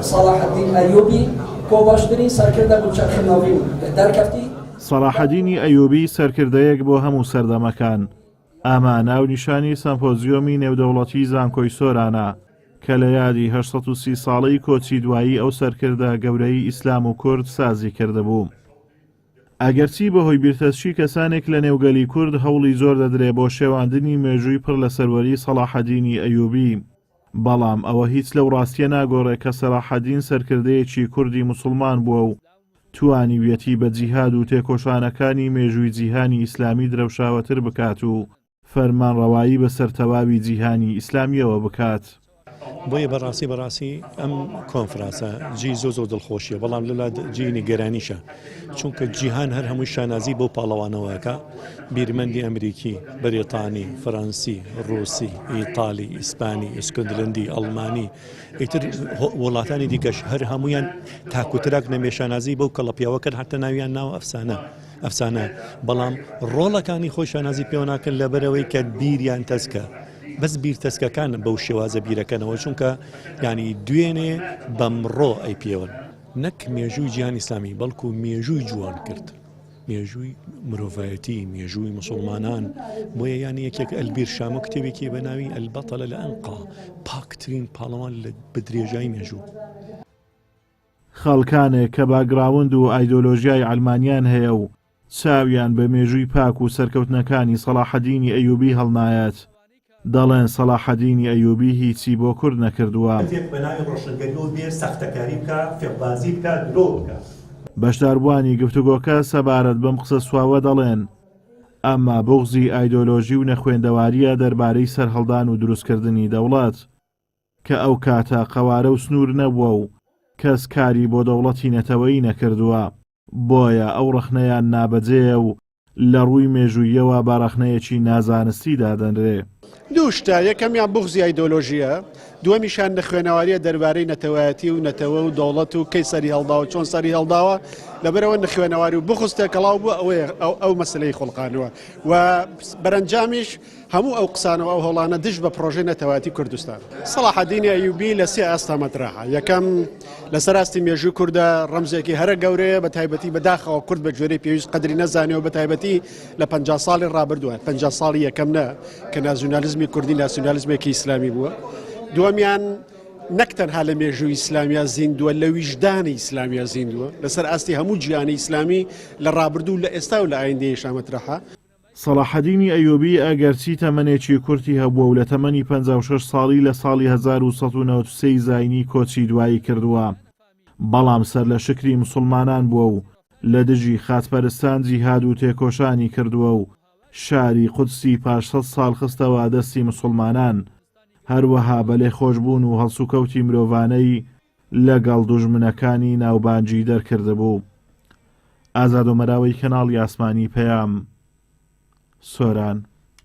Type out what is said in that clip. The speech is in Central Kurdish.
صلاح الدين أيوبي كوباشترين سركرده بوچرخ ناوی درکفتی سەلاحەدینی ئەیوبی سەرکردەیەک بۆ هەموو سەردەمەکان. ئەمە ناونیشانی سەمپۆزیۆمی نێودەوڵەتی زانکۆی سۆرانە کە لە یادی 830 ساڵەی کۆچی دوایی ئەو سەرکردە گەورەی ئیسلام و کورد سازی کردهبوو. ئەگەرچی بەهۆی بیرتەشی کەسانێک لە نێوگەلی کورد هەوڵی زۆر دەدرێ بۆ شێواندنی مێژووی پڕ لە سەروەری سەلاحەدینی ئەیوبی، بەڵام ئەوە هیچ لەو ڕاستیە ناگۆڕێ کە سەلاحەدین سەرکردەیەکی کوردی موسڵمان بووە و توانیویەتی بە جیهاد و تێکۆشانەکانی مێژووی جیهانی ئیسلامی درەوشاوەتر بکات و فەرمانڕەوایی بەسەر تەواوی جیهانی ئیسلامیەوە بکات. بۆیە بەڕاستی ئەم کۆنفرانسە جی زۆ دڵخۆشیە، بەڵام لەلا جینی گەرانیشە، چونکە جیهان هەر هەمووی شانازی بۆ پاڵەوانەوەکە، بیرمەندی ئەمریکی، بەریتانی، فەڕەنسی، ڕووسی، ئیتالی، ئیسپانی، ئیسکندلندی، ئەڵمانی، ئیتر وڵاتانی دیکەش هەر هەمویان تاکوتراک نەمێشانازی بەو کەڵەپیاوەکەن هەتە ناویان ناوە ئەفسانە، بەڵام ڕۆڵەکانی خۆی شانازی پێوە ناکەن لەبەرەوەی کە بیریان تەسکە. بەس بیر تەسکەکان بەو شێوازە بیرەکەنەوە، چونکە ینی دوێنێ بەمڕۆ ئەی پێوەن نەک مێژووی جیهانی ئیسلامی، بەڵکو مێژووی جوان کرد، مێژووی مرۆڤایەتی، مێژووی مسڵمانان. بۆیە ینی یەکێک ئەلبیر شامۆ کتێبێکی بە ناوی ئەلبەتەلە لە ئەنقا، پاکترین پاڵەوان لە بدرێژای مێژوو. خەڵکانێک کە باگراوند و ئایدۆلۆژیای ئەلمانیان هەیە و چاویان بە مێژووی پاک و سەرکەوتنەکانی سەلاحەدینی ئەیوبی هەڵنایەت، دەڵێن سەلاحەدینی ئەیوبی هیچی بۆ کورد نەکردووە. بەشداربووانی گفتوگۆکە سەبارەت بەم قسە سواوە دەڵێن ئەمما بغزی ئایدۆلۆژی و نەخوێندەواریە دەربارەی سەرهەڵدان و دروستکردنی دەوڵەت کە ئەو کاتە قەوارە و سنوور نەبووە و کەس کاری بۆ دەوڵەتی نەتەوەیی نەکردووە، بۆیە ئەو ڕەخنەیان نابەجێە و لە ڕووی مێژوویەوە بەڕەخنەیەکی نازانستی دادەنرێ. دوو شتە، یەکەمیان بغزی ئایدۆلۆژیە، دووەمیشان نەخوێنەوەریە دەربارەی نەتەوایەتی و نەتەوە و دەوڵەت و کەی سەری هەڵداوە چۆن سەری هەڵداوە، لەبەرەوە نەخوێنەواری و بخستە کەڵاو بووە ئەو مەسلەی خۆڵقانەوە و بەرەنجامیش هەموو ئەو قسانەوە ئەو هەڵانە دش بە پرۆژەی نەتەوایەتی کوردستان. سەلاحەدینی ئەیوبی لە سێ ئاستا مەترەحە. یەکەم لەسەر ئاستی مێژووی کوردە ڕەمزێکی هەرە گەورەیە، بە تایبەتی بەداخەوە کورد بە جۆرەی پێویست قەدری نەزانێەوە، بە تایبەتی لە 50 ساڵی ڕابردووە، 50 ساڵی یەکەم نە کە ناسیۆنالیزمی کوردی ناسیۆنالیزمێکی ئیسلامی بووە. دووەمیان نەک تەنها لە مێژووی ئیسلامیا زیندووە، لە ویژدانی ئیسلامیا زیندووە، لەسەر ئاستی هەموو جیهانی ئیسلامی لە ڕابردوو لە ئێستا و لە ئایندەیەشا مەترەحە. سەلاحەدینی ئەیوبی ئەگەرچی تەمەنێکی کورتی هەبووە و لە تەمەنی 56 ساڵی لە ساڵی 1993 زاینی کۆچی دوایی کردووە، بەڵام سەر لە شکری مسڵمانان بووە و لە دژی خاتپەرستان جیهاد و تێکۆشانی کردووە و شاری قودسی پاش 100 ساڵ خستەوە دەستی مسڵمانان، هەروەها بەلێ خۆشبوون و هەڵسوکەوتی مرۆڤانەی لەگەڵ دوژمنەکانی ناوبانجی دەرکردبوو. ئازاد و مەراوی کەناڵی ئاسمانی پەیام، سۆران.